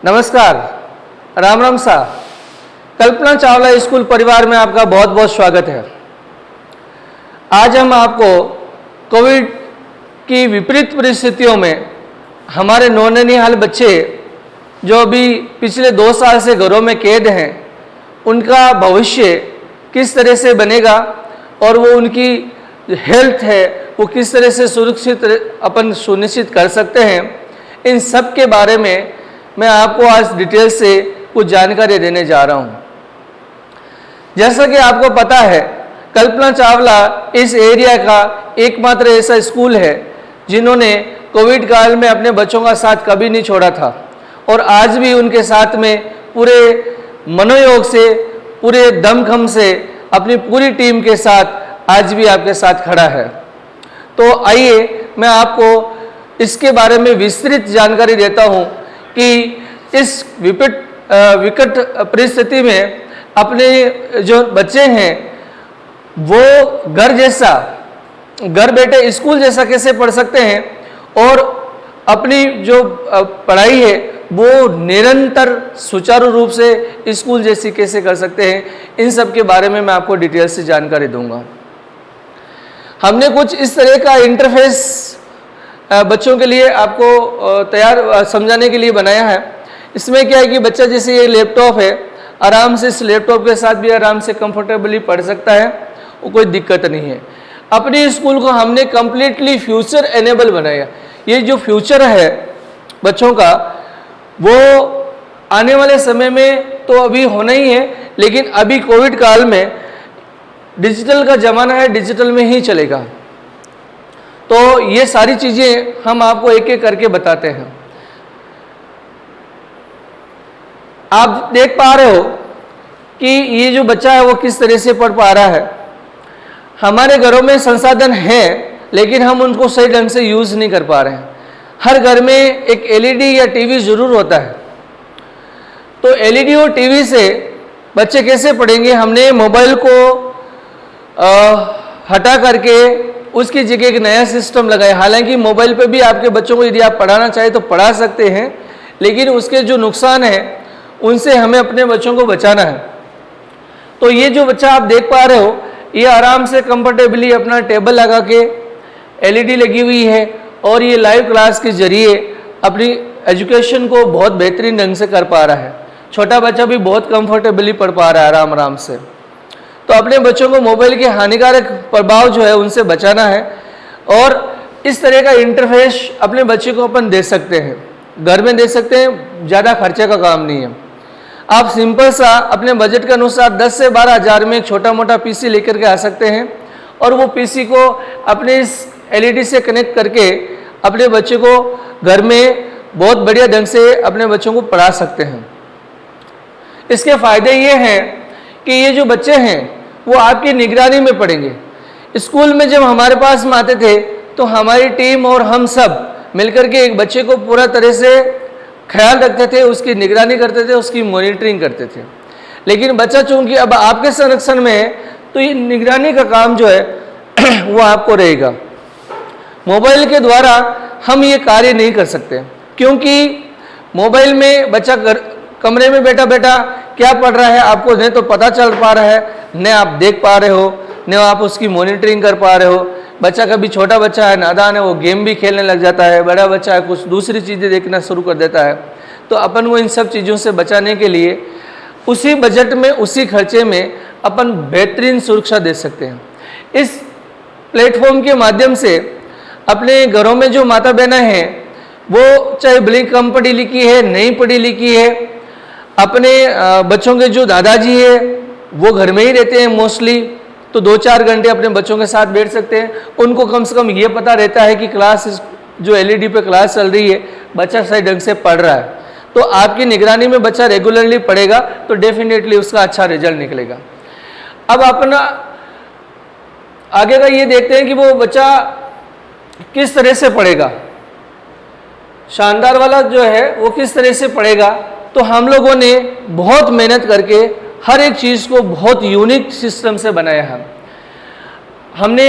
नमस्कार, राम राम सा। कल्पना चावला स्कूल परिवार में आपका बहुत बहुत स्वागत है। आज हम आपको कोविड की विपरीत परिस्थितियों में हमारे नौनिहाल बच्चे जो अभी पिछले 2 साल से घरों में कैद हैं, उनका भविष्य किस तरह से बनेगा और वो उनकी हेल्थ है वो किस तरह से सुनिश्चित कर सकते हैं, इन सब के बारे में मैं आपको आज डिटेल से कुछ जानकारी देने जा रहा हूँ। जैसा कि आपको पता है, कल्पना चावला इस एरिया का एकमात्र ऐसा स्कूल है जिन्होंने कोविड काल में अपने बच्चों का साथ कभी नहीं छोड़ा था और आज भी उनके साथ में पूरे मनोयोग से, पूरे दमखम से, अपनी पूरी टीम के साथ आज भी आपके साथ खड़ा है। तो आइए मैं आपको इसके बारे में विस्तृत जानकारी देता हूँ कि इस विकट परिस्थिति में अपने जो बच्चे हैं वो घर बैठे स्कूल जैसा कैसे पढ़ सकते हैं और अपनी जो पढ़ाई है वो निरंतर सुचारू रूप से स्कूल जैसी कैसे कर सकते हैं, इन सब के बारे में मैं आपको डिटेल से जानकारी दूंगा। हमने कुछ इस तरह का इंटरफेस बच्चों के लिए आपको तैयार समझाने के लिए बनाया है। इसमें क्या है कि बच्चा जैसे ये लैपटॉप है, आराम से इस लैपटॉप के साथ भी आराम से कंफर्टेबली पढ़ सकता है, वो कोई दिक्कत नहीं है। अपने स्कूल को हमने कम्प्लीटली फ्यूचर एनेबल बनाया। ये जो फ्यूचर है बच्चों का वो आने वाले समय में तो अभी होना ही है, लेकिन अभी कोविड काल में डिजिटल का ज़माना है, डिजिटल में ही चलेगा। तो ये सारी चीज़ें हम आपको एक एक करके बताते हैं। आप देख पा रहे हो कि ये जो बच्चा है वो किस तरह से पढ़ पा रहा है। हमारे घरों में संसाधन है लेकिन हम उनको सही ढंग से यूज़ नहीं कर पा रहे हैं। हर घर में एक एलईडी या टीवी ज़रूर होता है, तो एलईडी और टीवी से बच्चे कैसे पढ़ेंगे। हमने मोबाइल को हटा करके उसकी जगह एक नया सिस्टम लगाया। हालांकि मोबाइल पे भी आपके बच्चों को यदि आप पढ़ाना चाहे तो पढ़ा सकते हैं, लेकिन उसके जो नुकसान हैं उनसे हमें अपने बच्चों को बचाना है। तो ये जो बच्चा आप देख पा रहे हो ये आराम से कंफर्टेबली अपना टेबल लगा के, एलईडी लगी हुई है और ये लाइव क्लास के जरिए अपनी एजुकेशन को बहुत बेहतरीन ढंग से कर पा रहा है। छोटा बच्चा भी बहुत कंफर्टेबली पढ़ पा रहा है आराम आराम से। तो अपने बच्चों को मोबाइल के हानिकारक प्रभाव जो है उनसे बचाना है और इस तरह का इंटरफेस अपने बच्चे को अपन दे सकते हैं, घर में दे सकते हैं, ज़्यादा खर्चे का काम नहीं है। आप सिंपल सा अपने बजट के अनुसार 10 से 12 हज़ार में एक छोटा मोटा पीसी लेकर के आ सकते हैं और वो पीसी को अपने इस एलईडी से कनेक्ट करके अपने बच्चे को घर में बहुत बढ़िया ढंग से अपने बच्चों को पढ़ा सकते हैं। इसके फ़ायदे ये हैं कि ये जो बच्चे हैं वो आपकी निगरानी में पढ़ेंगे। स्कूल में जब हमारे पास में आते थे तो हमारी टीम और हम सब मिलकर के एक बच्चे को पूरा तरह से ख्याल रखते थे, उसकी निगरानी करते थे, उसकी मॉनिटरिंग करते थे। लेकिन बच्चा चूंकि अब आपके संरक्षण में है तो ये निगरानी का काम जो है वो आपको रहेगा। मोबाइल के द्वारा हम ये कार्य नहीं कर सकते क्योंकि मोबाइल में बच्चा कमरे में बैठा बैठा क्या पढ़ रहा है आपको न तो पता चल पा रहा है, न आप देख पा रहे हो, न आप उसकी मॉनिटरिंग कर पा रहे हो। बच्चा कभी छोटा बच्चा है, नादान है, वो गेम भी खेलने लग जाता है। बड़ा बच्चा है कुछ दूसरी चीज़ें देखना शुरू कर देता है। तो अपन को इन सब चीज़ों से बचाने के लिए उसी बजट में, उसी खर्चे में अपन बेहतरीन सुरक्षा दे सकते हैं। इस प्लेटफॉर्म के माध्यम से अपने घरों में जो माता बहनें हैं वो चाहे भले कम पढ़ी लिखी है, नहीं पढ़ी लिखी है, अपने बच्चों के जो दादाजी है वो घर में ही रहते हैं मोस्टली, तो 2-4 घंटे अपने बच्चों के साथ बैठ सकते हैं। उनको कम से कम ये पता रहता है कि क्लास जो एलईडी पे क्लास चल रही है बच्चा सही ढंग से पढ़ रहा है। तो आपकी निगरानी में बच्चा रेगुलरली पढ़ेगा तो डेफिनेटली उसका अच्छा रिजल्ट निकलेगा। अब अपना आगे का ये देखते हैं कि वो बच्चा किस तरह से पढ़ेगा। शानदार वाला जो है वो किस तरह से पढ़ेगा, तो हम लोगों ने बहुत मेहनत करके हर एक चीज़ को बहुत यूनिक सिस्टम से बनाया है। हमने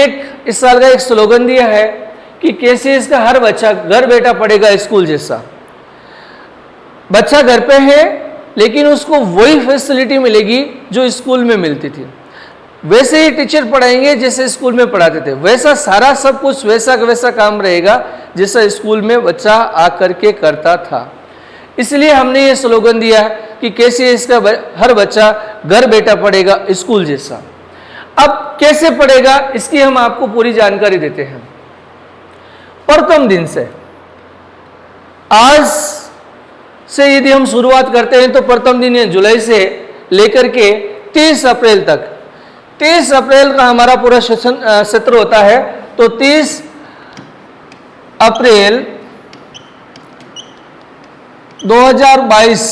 इस साल का एक स्लोगन दिया है कि कैसे इसका हर बच्चा घर बैठा पढ़ेगा स्कूल जैसा। बच्चा घर पे है लेकिन उसको वही फैसिलिटी मिलेगी जो स्कूल में मिलती थी, वैसे ही टीचर पढ़ाएंगे जैसे स्कूल में पढ़ाते थे, वैसा सारा सब कुछ वैसा का वैसा काम रहेगा जैसा स्कूल में बच्चा आकर के करता था। इसलिए हमने ये स्लोगन दिया कि कैसे इसका हर बच्चा घर बैठा पढ़ेगा स्कूल जैसा। अब कैसे पढ़ेगा इसकी हम आपको पूरी जानकारी देते हैं। प्रथम दिन से, आज से यदि हम शुरुआत करते हैं तो प्रथम दिन है जुलाई से लेकर के 30 अप्रैल तक, 30 अप्रैल का हमारा पूरा सत्र होता है। तो 30 अप्रैल 2022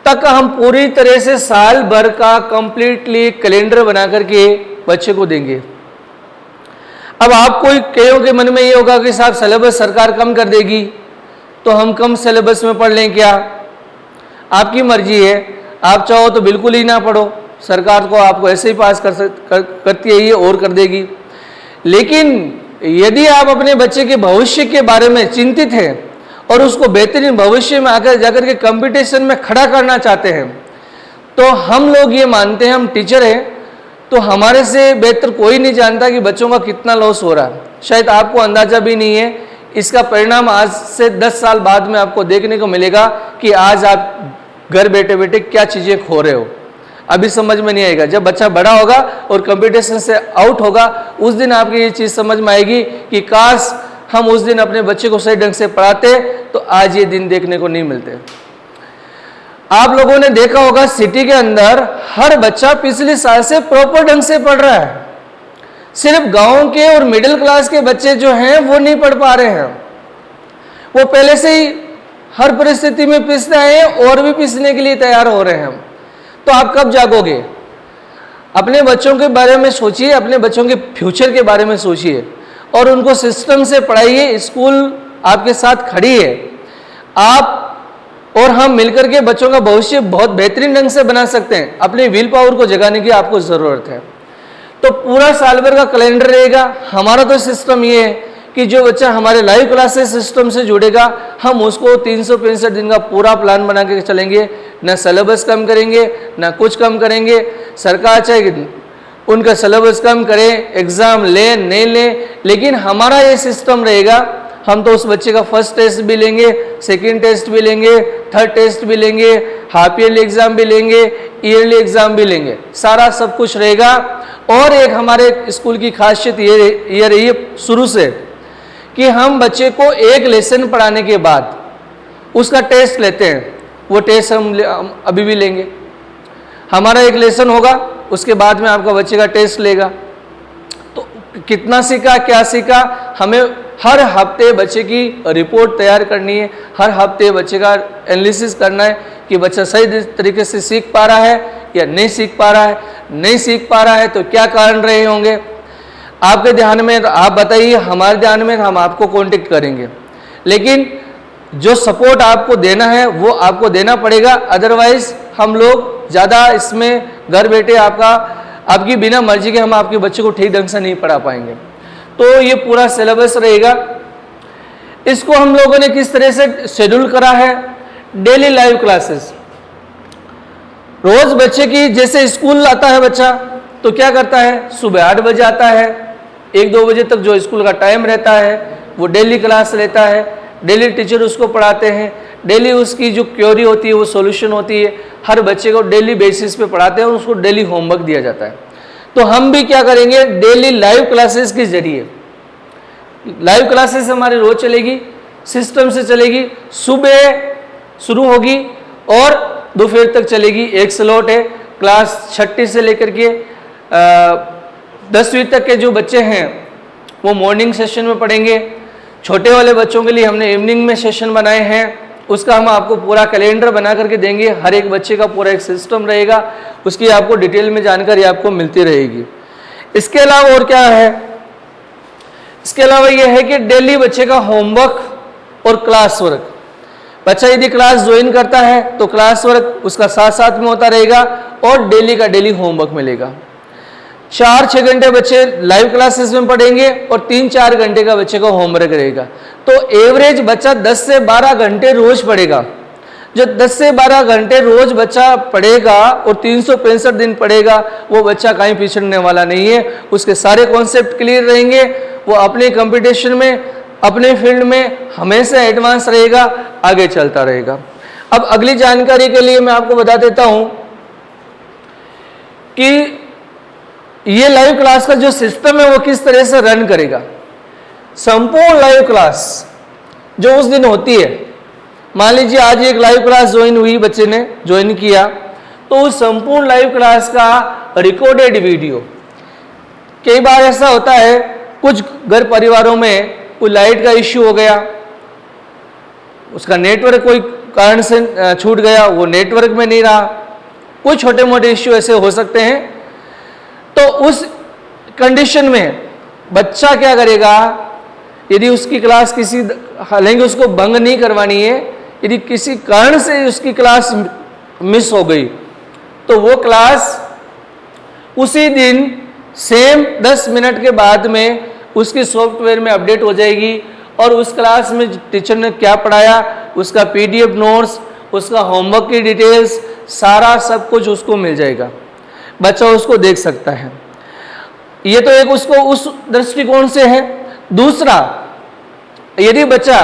तक हम पूरी तरह से साल भर का कंप्लीटली कैलेंडर बना करके बच्चे को देंगे। अब आप कोई कईयों के मन में ये होगा कि साहब सिलेबस सरकार कम कर देगी तो हम कम सिलेबस में पढ़ लें क्या? आपकी मर्जी है, आप चाहो तो बिल्कुल ही ना पढ़ो, सरकार को आपको ऐसे ही पास करती है ये और कर देगी। लेकिन यदि आप अपने बच्चे के भविष्य के बारे में चिंतित हैं और उसको बेहतरीन भविष्य में आकर जाकर के कंपटीशन में खड़ा करना चाहते हैं, तो हम लोग ये मानते हैं, हम टीचर हैं तो हमारे से बेहतर कोई नहीं जानता कि बच्चों का कितना लॉस हो रहा है। शायद आपको अंदाजा भी नहीं है। इसका परिणाम आज से 10 साल बाद में आपको देखने को मिलेगा कि आज आप घर बैठे बैठे क्या चीज़ें खो रहे हो। अभी समझ में नहीं आएगा, जब बच्चा बड़ा होगा और कंपटीशन से आउट होगा उस दिन आपको ये चीज़ समझ में आएगी कि काश हम उस दिन अपने बच्चे को सही ढंग से पढ़ाते तो आज ये दिन देखने को नहीं मिलते। आप लोगों ने देखा होगा सिटी के अंदर हर बच्चा पिछले साल से प्रॉपर ढंग से पढ़ रहा है। सिर्फ गांव के और मिडिल क्लास के बच्चे जो हैं वो नहीं पढ़ पा रहे हैं। वो पहले से ही हर परिस्थिति में पिसते आए हैं और भी पिसने के लिए तैयार हो रहे हैं। तो आप कब जागोगे? अपने बच्चों के बारे में सोचिए, अपने बच्चों के फ्यूचर के बारे में सोचिए और उनको सिस्टम से पढ़ाइए। स्कूल आपके साथ खड़ी है, आप और हम मिलकर के बच्चों का भविष्य बहुत बेहतरीन ढंग से बना सकते हैं। अपनी विल पावर को जगाने की आपको ज़रूरत है। तो पूरा साल भर का कैलेंडर रहेगा। हमारा तो सिस्टम ये है कि जो बच्चा हमारे लाइव क्लासेस सिस्टम से जुड़ेगा हम उसको 365 दिन का पूरा प्लान बना के चलेंगे। ना सिलेबस कम करेंगे ना कुछ कम करेंगे। सरकार चाहे उनका सिलेबस कम करे, एग्ज़ाम ले नहीं ले, लेकिन हमारा ये सिस्टम रहेगा। हम तो उस बच्चे का फर्स्ट टेस्ट भी लेंगे, सेकंड टेस्ट भी लेंगे, थर्ड टेस्ट भी लेंगे, हाफ ईयरली एग्ज़ाम भी लेंगे, ईयरली एग्ज़ाम भी लेंगे, सारा सब कुछ रहेगा। और एक हमारे स्कूल की खासियत ये रही है शुरू से कि हम बच्चे को एक लेसन पढ़ाने के बाद उसका टेस्ट लेते हैं। वो टेस्ट हम अभी भी लेंगे। हमारा एक लेसन होगा, उसके बाद में आपका बच्चे का टेस्ट लेगा। तो कितना सीखा, क्या सीखा, हमें हर हफ्ते बच्चे की रिपोर्ट तैयार करनी है। हर हफ्ते बच्चे का एनालिसिस करना है कि बच्चा सही तरीके से सीख पा रहा है या नहीं सीख पा रहा है। नहीं सीख पा रहा है तो क्या कारण रहे होंगे आपके ध्यान में, तो आप बताइए। हमारे ध्यान में हम आपको कांटेक्ट करेंगे। लेकिन जो सपोर्ट आपको देना है वो आपको देना पड़ेगा, अदरवाइज हम लोग ज़्यादा इसमें घर बैठे आपकी बिना मर्जी के हम आपके बच्चे को ठीक ढंग से नहीं पढ़ा पाएंगे। तो ये पूरा सिलेबस रहेगा। इसको हम लोगों ने किस तरह से शेड्यूल करा है, डेली लाइव क्लासेस। रोज बच्चे की जैसे स्कूल आता है बच्चा तो क्या करता है, सुबह 8 बजे आता है, 1-2 बजे तक जो स्कूल का टाइम रहता है वो डेली क्लास लेता है। डेली टीचर उसको पढ़ाते हैं। डेली उसकी जो क्वेरी होती है वो सॉल्यूशन होती है। हर बच्चे को डेली बेसिस पे पढ़ाते हैं और उसको डेली होमवर्क दिया जाता है। तो हम भी क्या करेंगे, डेली लाइव क्लासेस के जरिए, लाइव क्लासेस हमारी रोज चलेगी, सिस्टम से चलेगी। सुबह शुरू होगी और दोपहर तक चलेगी। एक स्लॉट है, क्लास 6ठी से लेकर के 10वीं तक के जो बच्चे हैं वो मॉर्निंग सेशन में पढ़ेंगे। छोटे वाले बच्चों के लिए हमने इवनिंग में सेशन बनाए हैं। उसका हम आपको पूरा कैलेंडर बना करके देंगे। हर एक बच्चे का पूरा एक सिस्टम रहेगा, उसकी आपको डिटेल में जानकारी आपको मिलती रहेगी। इसके अलावा और क्या है, इसके अलावा यह है कि डेली बच्चे का होमवर्क और क्लास वर्क। बच्चा यदि क्लास ज्वाइन करता है तो क्लास वर्क उसका साथ साथ में होता रहेगा और डेली का डेली होमवर्क मिलेगा। 4-6 घंटे बच्चे लाइव क्लासेस में पढ़ेंगे और 3-4 घंटे का बच्चे का होमवर्क रहेगा। तो एवरेज बच्चा 10 से 12 घंटे रोज पढ़ेगा। जो 10 से 12 घंटे रोज बच्चा पढ़ेगा और 365 दिन पढ़ेगा, वो बच्चा कहीं पिछड़ने वाला नहीं है। उसके सारे कॉन्सेप्ट क्लियर रहेंगे, वो अपने कंपटीशन में, अपने फील्ड में हमेशा एडवांस रहेगा, आगे चलता रहेगा। अब अगली जानकारी के लिए मैं आपको बता देता हूं कि ये लाइव क्लास का जो सिस्टम है वो किस तरह से रन करेगा। संपूर्ण लाइव क्लास जो उस दिन होती है, मान लीजिए आज एक लाइव क्लास ज्वाइन हुई, बच्चे ने ज्वाइन किया, तो उस संपूर्ण लाइव क्लास का रिकॉर्डेड वीडियो, कई बार ऐसा होता है कुछ घर परिवारों में कोई लाइट का इश्यू हो गया, उसका नेटवर्क कोई कारण से छूट गया, वो नेटवर्क में नहीं रहा, कोई छोटे मोटे इश्यू ऐसे हो सकते हैं। तो उस कंडीशन में बच्चा क्या करेगा, यदि उसकी क्लास किसी, हालांकि उसको भंग नहीं करवानी है, यदि किसी कारण से उसकी क्लास मिस हो गई तो वो क्लास उसी दिन सेम 10 मिनट के बाद में उसकी सॉफ्टवेयर में अपडेट हो जाएगी और उस क्लास में टीचर ने क्या पढ़ाया, उसका PDF नोट्स, उसका होमवर्क की डिटेल्स, सारा सब कुछ उसको मिल जाएगा, बच्चा उसको देख सकता है। ये तो एक उसको उस दृष्टिकोण से है। दूसरा, यदि बच्चा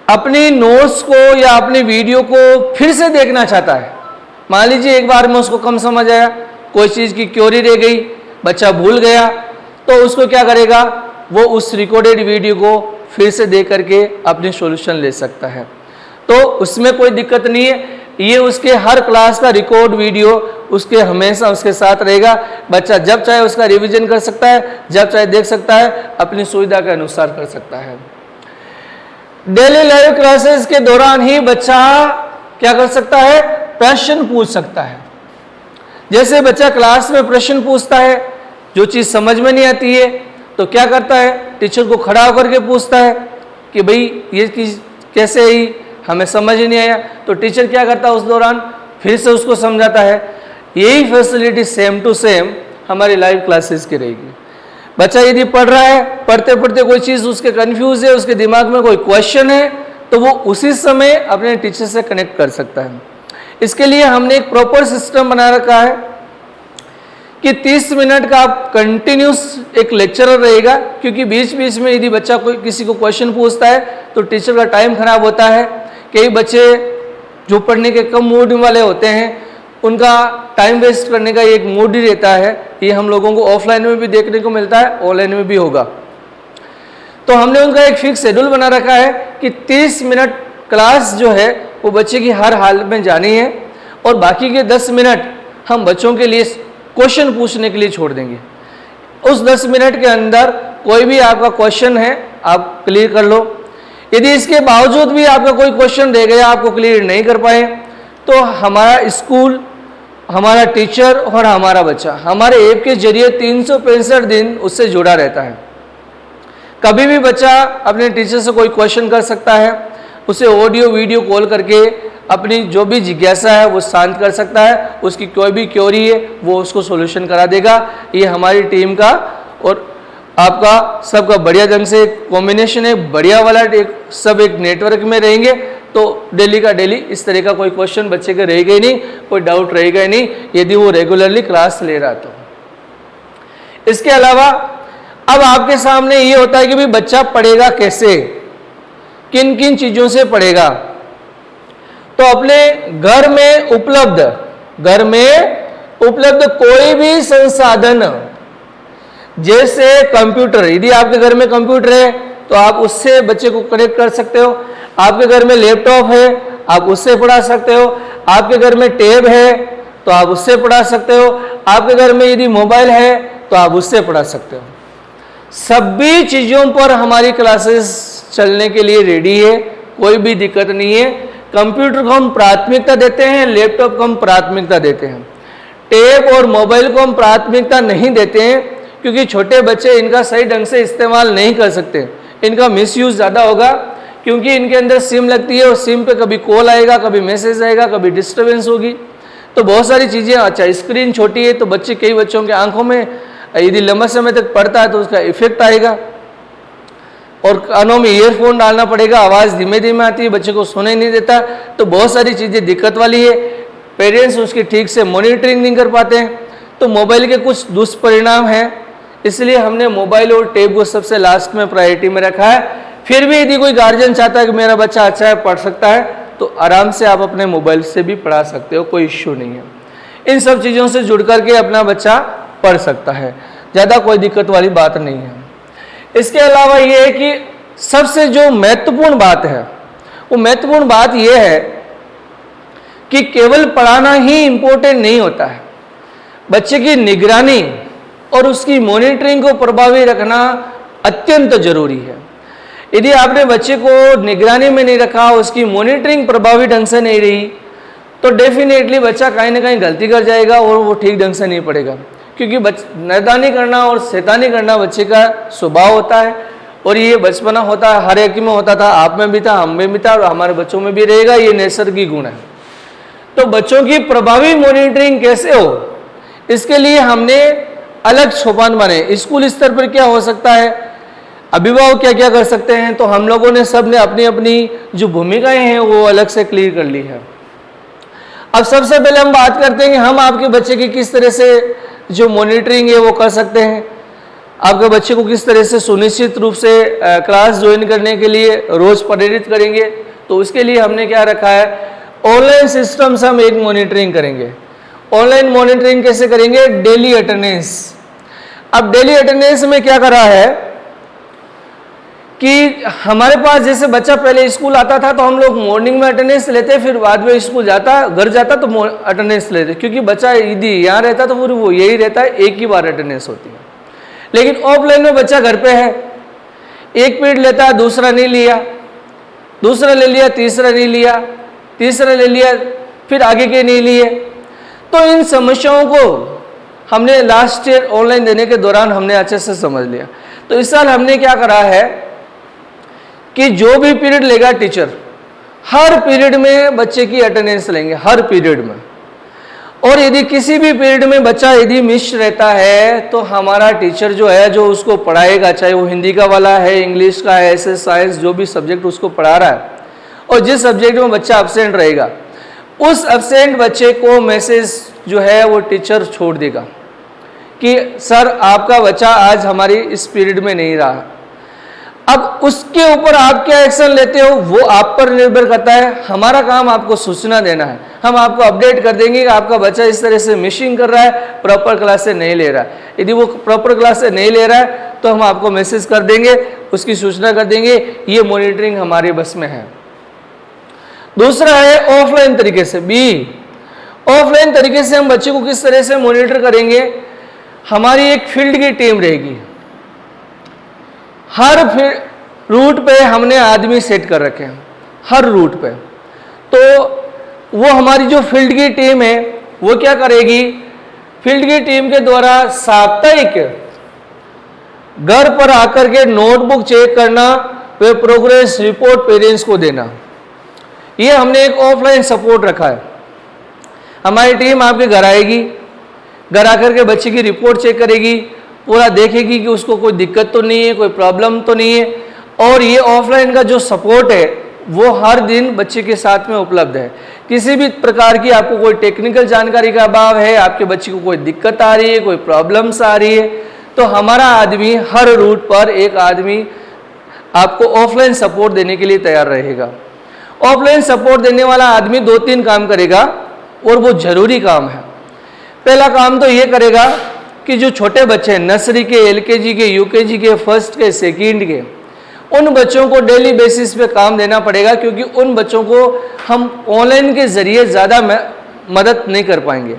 अपनी नोट्स को या अपनी वीडियो को फिर से देखना चाहता है, मान लीजिए एक बार में उसको कम समझ आया, कोई चीज़ की क्वेरी रह गई, बच्चा भूल गया, तो उसको क्या करेगा, वो उस रिकॉर्डेड वीडियो को फिर से देख करके अपनी सॉल्यूशन ले सकता है। तो उसमें कोई दिक्कत नहीं है, ये उसके हर क्लास का रिकॉर्ड वीडियो उसके हमेशा उसके साथ रहेगा। बच्चा जब चाहे उसका रिवीजन कर सकता है, जब चाहे देख सकता है, अपनी सुविधा के अनुसार कर सकता है। डेली लाइव क्लासेस के दौरान ही बच्चा क्या कर सकता है, प्रश्न पूछ सकता है। जैसे बच्चा क्लास में प्रश्न पूछता है, जो चीज़ समझ में नहीं आती है तो क्या करता है, टीचर को खड़ा होकर के पूछता है कि भाई ये चीज़ कैसे आई, हमें समझ ही नहीं आया, तो टीचर क्या करता है, उस दौरान फिर से उसको समझाता है। यही फैसिलिटी सेम टू सेम हमारी लाइव क्लासेस की रहेगी। बच्चा यदि पढ़ रहा है, पढ़ते पढ़ते कोई चीज़ उसके कंफ्यूज है, उसके दिमाग में कोई क्वेश्चन है, तो वो उसी समय अपने टीचर से कनेक्ट कर सकता है। इसके लिए हमने एक प्रॉपर सिस्टम बना रखा है कि 30 मिनट का आप कंटिन्यूस एक लेक्चरर रहेगा, क्योंकि बीच बीच में यदि बच्चा कोई किसी को क्वेश्चन पूछता है तो टीचर का टाइम खराब होता है। कई बच्चे जो पढ़ने के कम मूड वाले होते हैं, उनका टाइम वेस्ट करने का एक मूड ही रहता है। ये हम लोगों को ऑफलाइन में भी देखने को मिलता है, ऑनलाइन में भी होगा। तो हमने उनका एक फिक्स शेड्यूल बना रखा है कि 30 मिनट क्लास जो है वो बच्चे की हर हाल में जानी है, और बाकी के 10 मिनट हम बच्चों के लिए क्वेश्चन पूछने के लिए छोड़ देंगे। उस 10 मिनट के अंदर कोई भी आपका क्वेश्चन है आप क्लियर कर लो। यदि इसके बावजूद भी आपका कोई क्वेश्चन रह गया, आपको क्लियर नहीं कर पाए, तो हमारा स्कूल, हमारा टीचर और हमारा बच्चा हमारे ऐप के जरिए 365 दिन उससे जुड़ा रहता है। कभी भी बच्चा अपने टीचर से कोई क्वेश्चन कर सकता है, उसे ऑडियो वीडियो कॉल करके अपनी जो भी जिज्ञासा है वो शांत कर सकता है, उसकी कोई भी क्वेरी है वो उसको सॉल्यूशन करा देगा। ये हमारी टीम का और आपका सबका बढ़िया ढंग से कॉम्बिनेशन है, बढ़िया वाला सब एक नेटवर्क में रहेंगे, तो डेली का डेली इस तरह का कोई क्वेश्चन बच्चे के रहेगा ही नहीं, कोई डाउट रहेगा ही नहीं, यदि वो रेगुलरली क्लास ले रहा तो। इसके अलावा अब आपके सामने ये होता है कि भाई बच्चा पढ़ेगा कैसे, किन किन चीज़ों से पढ़ेगा। तो अपने घर में उपलब्ध कोई भी संसाधन, जैसे कंप्यूटर, यदि आपके घर में कंप्यूटर है तो आप उससे बच्चे को कनेक्ट कर सकते हो। आपके घर में लैपटॉप है, आप उससे पढ़ा सकते हो। आपके घर में टैब है तो आप उससे पढ़ा सकते हो। आपके घर में यदि मोबाइल है तो आप उससे पढ़ा सकते हो। सभी चीज़ों पर हमारी क्लासेस चलने के लिए रेडी है, कोई भी दिक्कत नहीं है। कंप्यूटर को हम प्राथमिकता देते हैं, लैपटॉप को हम प्राथमिकता देते हैं। टैब और मोबाइल को हम प्राथमिकता नहीं देते हैं, क्योंकि छोटे बच्चे इनका सही ढंग से इस्तेमाल नहीं कर सकते, इनका मिसयूज ज़्यादा होगा, क्योंकि इनके अंदर सिम लगती है और सिम पे कभी कॉल आएगा, कभी मैसेज आएगा, कभी डिस्टर्बेंस होगी, तो बहुत सारी चीज़ें। अच्छा, स्क्रीन छोटी है तो बच्चे, कई बच्चों के आंखों में यदि लंबा समय तक पढ़ता है तो उसका इफेक्ट आएगा। और कानों में ईयरफोन डालना पड़ेगा, आवाज़ धीमे धीमे आती है, बच्चे को सुनाई नहीं देता, तो बहुत सारी चीज़ें दिक्कत वाली है। पेरेंट्स उसकी ठीक से मॉनिटरिंग नहीं कर पाते हैं, तो मोबाइल के कुछ दुष्परिणाम हैं, इसलिए हमने मोबाइल और टैब को सबसे लास्ट में प्रायोरिटी में रखा है। फिर भी यदि कोई गार्जियन चाहता है कि मेरा बच्चा अच्छा है, पढ़ सकता है, तो आराम से आप अपने मोबाइल से भी पढ़ा सकते हो, कोई इश्यू नहीं है। इन सब चीज़ों से जुड़ करके अपना बच्चा पढ़ सकता है, ज़्यादा कोई दिक्कत वाली बात नहीं है। इसके अलावा ये है कि सबसे जो महत्वपूर्ण बात है, वो महत्वपूर्ण बात यह है कि केवल पढ़ाना ही इम्पोर्टेंट नहीं होता है, बच्चे की निगरानी और उसकी मॉनिटरिंग को प्रभावी रखना अत्यंत जरूरी है। यदि आपने बच्चे को निगरानी में नहीं रखा, उसकी मॉनिटरिंग प्रभावी ढंग से नहीं रही, तो डेफिनेटली बच्चा कहीं ना कहीं गलती कर जाएगा और वो ठीक ढंग से नहीं पढ़ेगा, क्योंकि नादानी करना और शैतानी करना बच्चे का स्वभाव होता है, और ये बचपना होता है, हर एक में होता था, आप में भी था, हम में भी था, और हमारे बच्चों में भी रहेगा, ये नैसर्गिक गुण है। तो बच्चों की प्रभावी मॉनिटरिंग कैसे हो, इसके लिए हमने अलग सोपान बने। स्कूल स्तर पर क्या हो सकता है, अभिभावक क्या क्या कर सकते हैं, तो हम लोगों ने सब ने अपनी अपनी जो भूमिकाएं हैं वो अलग से क्लियर कर ली है। अब सबसे पहले हम बात करते हैं कि हम आपके बच्चे की किस तरह से जो मॉनिटरिंग है वो कर सकते हैं, आपके बच्चे को किस तरह से सुनिश्चित रूप से क्लास ज्वाइन करने के लिए रोज प्रेरित करेंगे। तो उसके लिए हमने क्या रखा है, ऑनलाइन सिस्टम से हम एक मॉनिटरिंग करेंगे। ऑनलाइन मॉनिटरिंग कैसे करेंगे, डेली अटेंडेंस। अब डेली अटेंडेंस में क्या करा है कि हमारे पास जैसे बच्चा पहले स्कूल आता था तो हम लोग मॉर्निंग में अटेंडेंस लेते, फिर बाद में स्कूल जाता, घर जाता तो अटेंडेंस लेते, क्योंकि बच्चा यदि यहाँ रहता तो फिर वो यही रहता है, एक ही बार अटेंडेंस होती है। लेकिन ऑफलाइन में बच्चा घर पे है, एक पीरियड लेता है, दूसरा नहीं लिया, दूसरा ले लिया, तीसरा नहीं लिया, तीसरा ले लिया, फिर आगे के नहीं लिए। तो इन समस्याओं को हमने लास्ट ईयर ऑनलाइन देने के दौरान हमने अच्छे से समझ लिया। तो इस साल हमने क्या करा है कि जो भी पीरियड लेगा टीचर, हर पीरियड में बच्चे की अटेंडेंस लेंगे, हर पीरियड में। और यदि किसी भी पीरियड में बच्चा यदि मिस रहता है तो हमारा टीचर जो है, जो उसको पढ़ाएगा, चाहे वो हिंदी का वाला है, इंग्लिश का है, ऐसे साइंस, जो भी सब्जेक्ट उसको पढ़ा रहा है, और जिस सब्जेक्ट में बच्चा एब्सेंट रहेगा, उस एब्सेंट बच्चे को मैसेज जो है वो टीचर छोड़ देगा कि सर आपका बच्चा आज हमारी इस पीरियड में नहीं रहा। अब उसके ऊपर आप क्या एक्शन लेते हो वो आप पर निर्भर करता है। हमारा काम आपको सूचना देना है, हम आपको अपडेट कर देंगे कि आपका बच्चा इस तरह से मिसिंग कर रहा है, प्रॉपर क्लास से नहीं ले रहा है। यदि वो प्रॉपर क्लास से नहीं ले रहा है तो हम आपको मैसेज कर देंगे, उसकी सूचना कर देंगे। ये मॉनिटरिंग हमारे बस में है। दूसरा है ऑफलाइन तरीके से भी। ऑफलाइन तरीके से हम बच्चे को किस तरह से मॉनिटर करेंगे, हमारी एक फील्ड की टीम रहेगी, हर रूट पे हमने आदमी सेट कर रखे हैं, हर रूट पे। तो वो हमारी जो फील्ड की टीम है वो क्या करेगी, फील्ड की टीम के द्वारा साप्ताहिक घर पर आकर के नोटबुक चेक करना, वे प्रोग्रेस रिपोर्ट पेरेंट्स को देना। ये हमने एक ऑफलाइन सपोर्ट रखा है। हमारी टीम आपके घर आएगी, घर आकर के बच्चे की रिपोर्ट चेक करेगी, पूरा देखेगी कि उसको कोई दिक्कत तो नहीं है, कोई प्रॉब्लम तो नहीं है। और ये ऑफलाइन का जो सपोर्ट है वो हर दिन बच्चे के साथ में उपलब्ध है। किसी भी प्रकार की आपको कोई टेक्निकल जानकारी का अभाव है, आपके बच्चे को कोई दिक्कत आ रही है, कोई प्रॉब्लम्स आ रही है, तो हमारा आदमी हर रूट पर एक आदमी आपको ऑफलाइन सपोर्ट देने के लिए तैयार रहेगा। ऑफलाइन सपोर्ट देने वाला आदमी 2-3 काम करेगा और वो जरूरी काम है। पहला काम तो ये करेगा कि जो छोटे बच्चे हैं, नर्सरी के, LKG के, UKG के, फर्स्ट के, सेकंड के, उन बच्चों को डेली बेसिस पे काम देना पड़ेगा, क्योंकि उन बच्चों को हम ऑनलाइन के ज़रिए ज़्यादा मदद नहीं कर पाएंगे,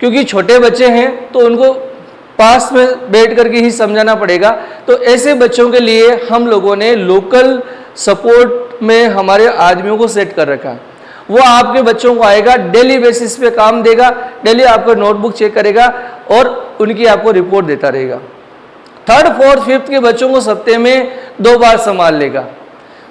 क्योंकि छोटे बच्चे हैं तो उनको पास में बैठ करके ही समझाना पड़ेगा। तो ऐसे बच्चों के लिए हम लोगों ने लोकल सपोर्ट में हमारे आदमियों को सेट कर रखा है। वो आपके बच्चों को आएगा, डेली बेसिस पे काम देगा, डेली आपका नोटबुक चेक करेगा और उनकी आपको रिपोर्ट देता रहेगा। 3rd, 4th, 5th के बच्चों को सप्ताह में 2 बार संभाल लेगा।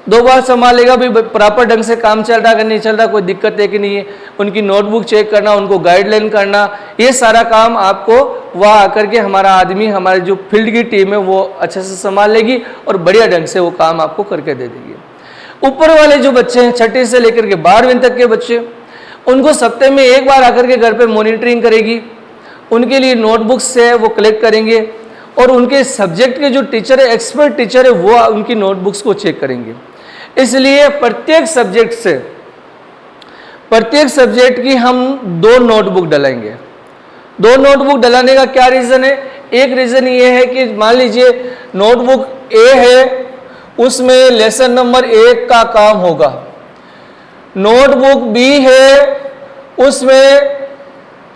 2 बार संभालेगा भी प्रॉपर ढंग से काम चल रहा है कि नहीं चल रहा, कोई दिक्कत है कि नहीं है, उनकी नोटबुक चेक करना, उनको गाइडलाइन करना, ये सारा काम आपको वहाँ आकर के हमारा आदमी, हमारी जो फील्ड की टीम है वो अच्छे से संभाल लेगी और बढ़िया ढंग से वो काम आपको करके दे देगी। ऊपर वाले जो बच्चे हैं 6ठी से लेकर के 12वीं तक के बच्चे, उनको सप्ताह में 1 बार आकर के घर पे मॉनिटरिंग करेगी, उनके लिए नोटबुक्स से वो कलेक्ट करेंगे और उनके सब्जेक्ट के जो टीचर है, एक्सपर्ट टीचर है, वो उनकी नोटबुक्स को चेक करेंगे। इसलिए प्रत्येक सब्जेक्ट की हम 2 नोटबुक डलाएंगे। 2 नोटबुक डलाने का क्या रीज़न है? एक रीज़न ये है कि मान लीजिए नोटबुक ए है, उसमें लेसन नंबर 1 का काम होगा, नोटबुक बी है, उसमें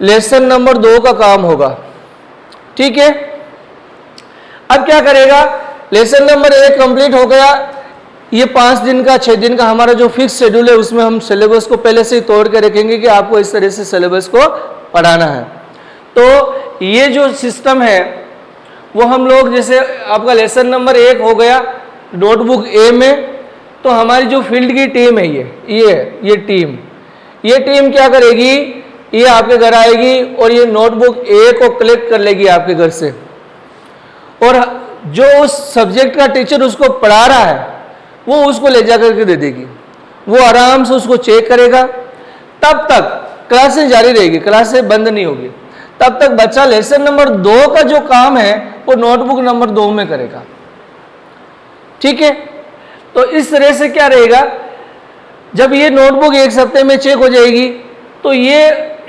लेसन नंबर 2 का काम होगा। ठीक है, अब क्या करेगा, लेसन नंबर 1 कंप्लीट हो गया, ये 5 दिन का 6 दिन का हमारा जो फिक्स शेड्यूल है उसमें हम सिलेबस को पहले से ही तोड़ के रखेंगे कि आपको इस तरह से सिलेबस को पढ़ाना है। तो ये जो सिस्टम है वो हम लोग, जैसे आपका लेसन नंबर 1 हो गया नोटबुक ए में, तो हमारी जो फील्ड की टीम है ये टीम क्या करेगी, ये आपके घर आएगी और ये नोटबुक ए को कलेक्ट कर लेगी आपके घर से, और जो उस सब्जेक्ट का टीचर उसको पढ़ा रहा है वो उसको ले जा करके दे देगी, वो आराम से उसको चेक करेगा। तब तक क्लासें जारी रहेगी, क्लासें बंद नहीं होगी, तब तक बच्चा लेसन नंबर 2 का जो काम है वो नोटबुक नंबर 2 में करेगा। ठीक है, तो इस तरह से क्या रहेगा, जब ये नोटबुक 1 सप्ताह में चेक हो जाएगी तो ये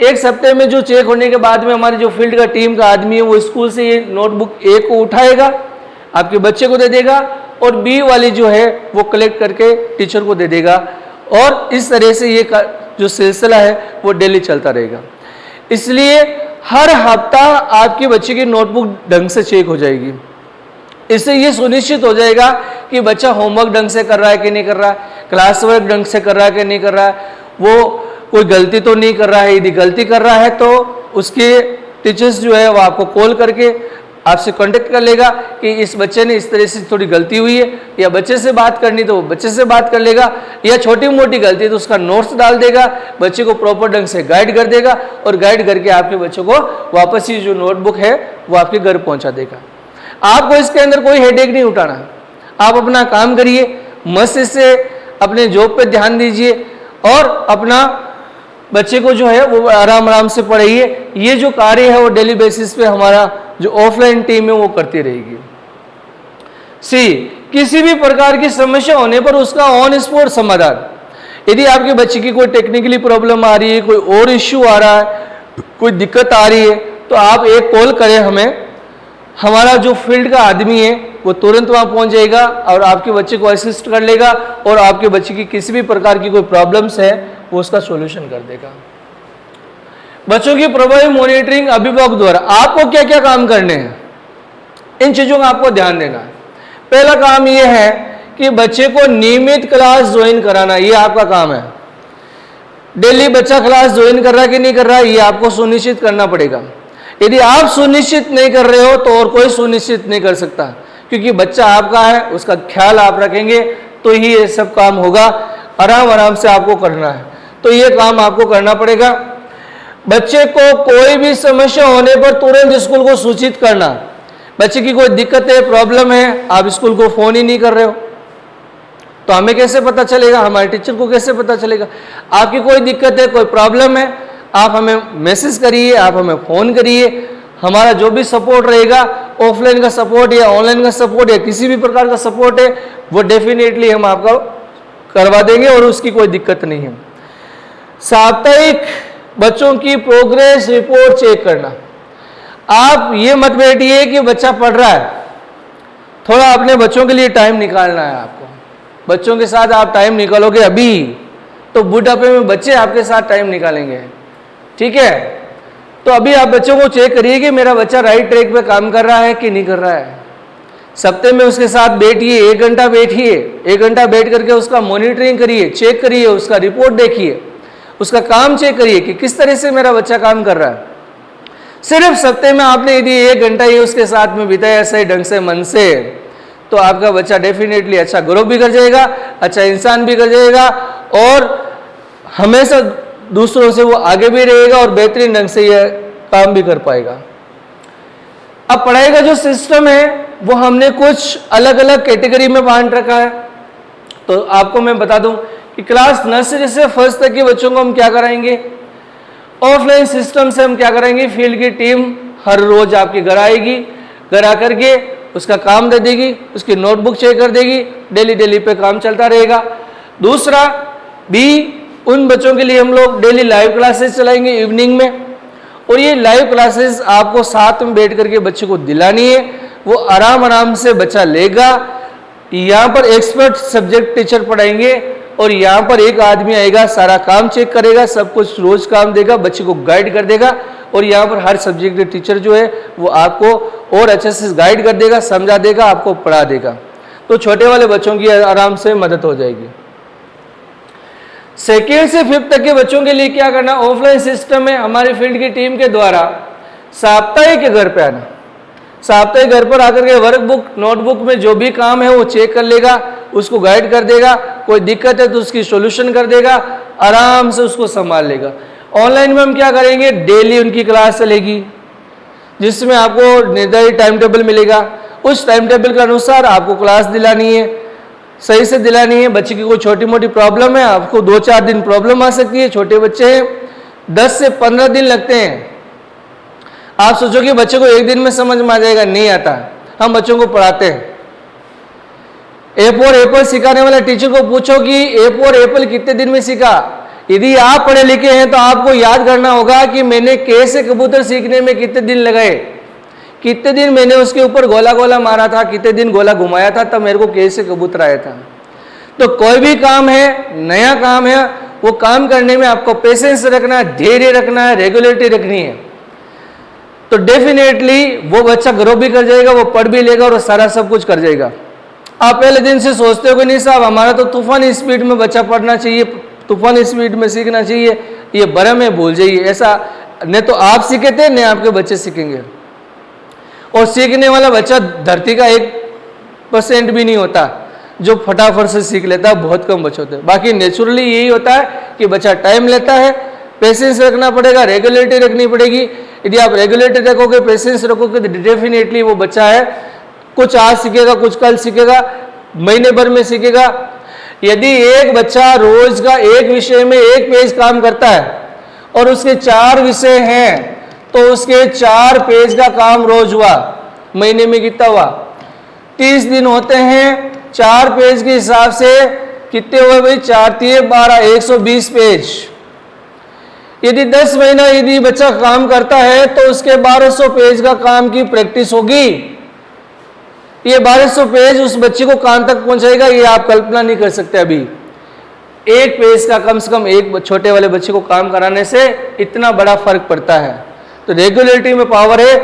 1 सप्ताह में जो चेक होने के बाद में हमारी जो फील्ड का टीम का आदमी है वो स्कूल से ये नोटबुक ए को उठाएगा, आपके बच्चे को दे देगा, और बी वाली जो है वो कलेक्ट करके टीचर को दे देगा, और इस तरह से ये जो सिलसिला है वो डेली चलता रहेगा। इसलिए हर हफ्ता आपके बच्चे की नोटबुक ढंग से चेक हो जाएगी। इससे ये सुनिश्चित हो जाएगा कि बच्चा होमवर्क ढंग से कर रहा है कि नहीं कर रहा है, क्लास वर्क ढंग से कर रहा है कि नहीं कर रहा है, वो कोई गलती तो नहीं कर रहा है। यदि गलती कर रहा है तो उसके टीचर्स जो है वो आपको कॉल करके आपसे कांटेक्ट कर लेगा कि इस बच्चे ने इस तरह से थोड़ी गलती हुई है, या बच्चे से बात करनी तो वो बच्चे से बात कर लेगा, या छोटी मोटी गलती है तो उसका नोट्स डाल देगा, बच्चे को प्रॉपर ढंग से गाइड कर देगा, और गाइड करके आपके बच्चों को वापस ही जो नोटबुक है वो आपके घर पहुंचा देगा। आपको इसके अंदर कोई हेडेक नहीं उठाना, आप अपना काम करिए, मस्त से अपने जॉब पे ध्यान दीजिए और अपना बच्चे को जो है वो आराम से पढ़ाइए। ये जो कार्य है वो डेली बेसिस पे हमारा जो ऑफलाइन टीम है वो करती रहेगी। सी, किसी भी प्रकार की समस्या होने पर उसका ऑन स्पॉट समाधान। यदि आपके बच्चे की कोई टेक्निकली प्रॉब्लम आ रही है, कोई और इश्यू आ रहा है, कोई दिक्कत आ रही है, तो आप एक कॉल करें हमें, हमारा जो फील्ड का आदमी है वो तुरंत वहां पहुंच जाएगा और आपके बच्चे को असिस्ट कर लेगा, और आपके बच्चे की किसी भी प्रकार की कोई प्रॉब्लम्स है वो उसका सॉल्यूशन कर देगा। बच्चों की प्रभावी मॉनिटरिंग अभिभावक द्वारा आपको क्या क्या काम करने हैं, इन चीजों का आपको ध्यान देना है। पहला काम यह है कि बच्चे को नियमित क्लास ज्वाइन कराना, ये आपका काम है। डेली बच्चा क्लास ज्वाइन कर रहा है कि नहीं कर रहा है, ये आपको सुनिश्चित करना पड़ेगा। यदि आप सुनिश्चित नहीं कर रहे हो तो और कोई सुनिश्चित नहीं कर सकता, क्योंकि बच्चा आपका है, उसका ख्याल आप रखेंगे तो ही ये सब काम होगा। आराम से आपको करना है, तो ये काम आपको करना पड़ेगा। बच्चे को कोई भी समस्या होने पर तुरंत स्कूल को सूचित करना। बच्चे की कोई दिक्कत है, प्रॉब्लम है, आप स्कूल को फोन ही नहीं कर रहे हो तो हमें कैसे पता चलेगा, हमारे टीचर को कैसे पता चलेगा। आपकी कोई दिक्कत है, कोई प्रॉब्लम है, आप हमें मैसेज करिए, आप हमें फ़ोन करिए। हमारा जो भी सपोर्ट रहेगा, ऑफलाइन का सपोर्ट या ऑनलाइन का सपोर्ट या किसी भी प्रकार का सपोर्ट है, वो डेफिनेटली हम आपको करवा देंगे और उसकी कोई दिक्कत नहीं है। साप्ताहिक बच्चों की प्रोग्रेस रिपोर्ट चेक करना। आप ये मत बैठिए कि बच्चा पढ़ रहा है, थोड़ा अपने बच्चों के लिए टाइम निकालना है आपको। बच्चों के साथ आप टाइम निकालोगे अभी तो बुढ़ापे में बच्चे आपके साथ टाइम निकालेंगे, ठीक है। तो अभी आप बच्चों को चेक करिए कि मेरा बच्चा राइट ट्रैक पे काम कर रहा है कि नहीं कर रहा है। सप्ताह में उसके साथ बैठिए, 1 घंटा बैठिए, 1 घंटा बैठ करके उसका मॉनिटरिंग करिए, चेक करिए, उसका रिपोर्ट देखिए, उसका काम चेक करिए कि किस तरह से मेरा बच्चा काम कर रहा है। सिर्फ सप्ताह में आपने यदि 1 घंटा ही उसके साथ में बिताया सही ढंग से मन से, तो आपका बच्चा डेफिनेटली अच्छा ग्रो भी कर जाएगा, अच्छा इंसान भी कर जाएगा और हमेशा दूसरों से वो आगे भी रहेगा और बेहतरीन ढंग से यह काम भी कर पाएगा। अब पढ़ाई का जो सिस्टम है वो हमने कुछ अलग अलग कैटेगरी में बांट रखा है। तो आपको मैं बता दूं कि क्लास नर्सरी से फर्स्ट तक के बच्चों को हम क्या कराएंगे, ऑफलाइन सिस्टम से हम क्या कराएंगे, फील्ड की टीम हर रोज आपके घर आएगी, घर आकर के उसका काम दे देगी, उसकी नोटबुक चेक कर देगी, डेली पे काम चलता रहेगा। दूसरा भी उन बच्चों के लिए हम लोग डेली लाइव क्लासेस चलाएंगे इवनिंग में, और ये लाइव क्लासेस आपको साथ में बैठ करके बच्चे को दिलानी है, वो आराम से बच्चा लेगा। यहाँ पर एक्सपर्ट सब्जेक्ट टीचर पढ़ाएंगे और यहाँ पर एक आदमी आएगा, सारा काम चेक करेगा, सब कुछ रोज काम देगा, बच्चे को गाइड कर देगा, और यहाँ पर हर सब्जेक्ट के टीचर जो है वो आपको और अच्छे से गाइड कर देगा, समझा देगा, आपको पढ़ा देगा। तो छोटे वाले बच्चों की आराम से मदद हो जाएगी। सेकेंड से फिफ्थ तक के बच्चों के लिए क्या करना, ऑफलाइन सिस्टम में हमारी फील्ड की टीम के द्वारा साप्ताहिक घर पे आना, साप्ताहिक घर पर आकर के वर्कबुक नोटबुक में जो भी काम है वो चेक कर लेगा, उसको गाइड कर देगा, कोई दिक्कत है तो उसकी सॉल्यूशन कर देगा, आराम से उसको संभाल लेगा। ऑनलाइन में हम क्या करेंगे, डेली उनकी क्लास चलेगी जिसमें आपको निर्धारित टाइम टेबल मिलेगा, उस टाइम टेबल के अनुसार आपको क्लास दिलानी है, सही से दिलानी है। बच्चे की कोई छोटी मोटी प्रॉब्लम है, आपको 2-4 दिन प्रॉब्लम आ सकती है, छोटे बच्चे हैं 10 से 15 दिन लगते हैं। आप सोचो कि बच्चे को एक दिन में समझ में आ जाएगा, नहीं आता। हम बच्चों को पढ़ाते हैं, ए फॉर एप्पल सिखाने वाले टीचर को पूछो कि ए फॉर एप्पल कितने दिन में सीखा। यदि आप पढ़े लिखे हैं तो आपको याद करना होगा कि मैंने कैसे कबूतर सीखने में कितने दिन लगाए, कितने दिन मैंने उसके ऊपर गोला गोला मारा था, कितने दिन गोला घुमाया था, तब मेरे को कैसे कबूतर आया था। तो कोई भी काम है, नया काम है, वो काम करने में आपको पेशेंस रखना है, धैर्य रखना है, रेगुलरिटी रखनी है, तो डेफिनेटली वो बच्चा ग्रो भी कर जाएगा, वो पढ़ भी लेगा और सारा सब कुछ कर जाएगा। आप पहले दिन से सोचते हो कि नहीं साहब हमारा तो तूफानी स्पीड में बच्चा पढ़ना चाहिए, तूफानी स्पीड में सीखना चाहिए, ये भरम है, भूल जाइए। ऐसा न तो आप सीखे थे न आपके बच्चे सीखेंगे। और सीखने वाला बच्चा धरती का 1% भी नहीं होता जो फटाफट से सीख लेता है, बहुत कम बच्चे होते हैं। बाकी नेचुरली यही होता है कि बच्चा टाइम लेता है, पेशेंस रखना पड़ेगा, रेगुलरिटी रखनी पड़ेगी। यदि आप रेगुलरिटी रखोगे, पेशेंस रखोगे तो डेफिनेटली वो बच्चा है कुछ आज सीखेगा, कुछ कल सीखेगा, महीने भर में सीखेगा। यदि एक बच्चा रोज का एक विषय में 1 पेज काम करता है और उसके 4 विषय हैं तो उसके 4 पेज का काम रोज हुआ, महीने में कितना हुआ, 30 दिन होते हैं, 4 पेज के हिसाब से कितने हुए भाई, 4×3 = 12, 120 पेज। यदि 10 महीना यदि बच्चा काम करता है तो उसके 1200 पेज का काम की प्रैक्टिस होगी। ये 1200 पेज उस बच्चे को कान तक पहुंचाएगा, ये आप कल्पना नहीं कर सकते। अभी 1 पेज का कम से कम एक छोटे वाले बच्चे को काम कराने से इतना बड़ा फर्क पड़ता है। तो रेगुलरिटी में पावर है,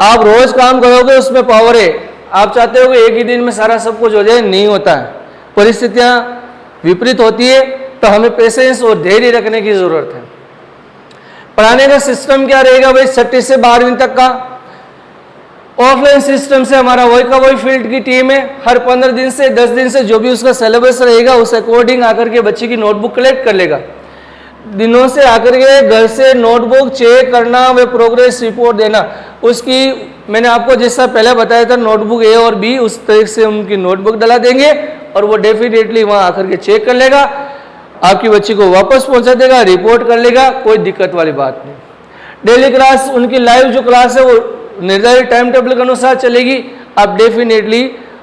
आप रोज काम करोगे उसमें पावर है। आप चाहते हो कि एक ही दिन में सारा सब कुछ हो जाए, नहीं होता है, परिस्थितियां विपरीत होती है, तो हमें पेशेंस और धैर्य रखने की जरूरत है। पढ़ाने का सिस्टम क्या रहेगा भाई, 6वीं से 12वीं तक का ऑफलाइन सिस्टम से हमारा वही का वही फील्ड की टीम है। हर 15 दिन से 10 दिन से जो भी उसका सिलेबस रहेगा उस अकॉर्डिंग आकर के बच्चे की नोटबुक कलेक्ट कर लेगा। दिनों से आकर के घर से नोटबुक चेक करना, वे प्रोग्रेस रिपोर्ट देना। उसकी मैंने आपको जैसा पहले बताया था, नोटबुक ए और बी, उस तरह से उनकी नोटबुक डला देंगे और वो डेफिनेटली वहाँ आकर के चेक कर लेगा, आपकी बच्ची को वापस पहुँचा देगा, रिपोर्ट कर लेगा, कोई दिक्कत वाली बात नहीं। डेली क्लास उनकी लाइव जो क्लास है वो निर्धारित टाइम टेबल के अनुसार चलेगी। आप डेफिनेटली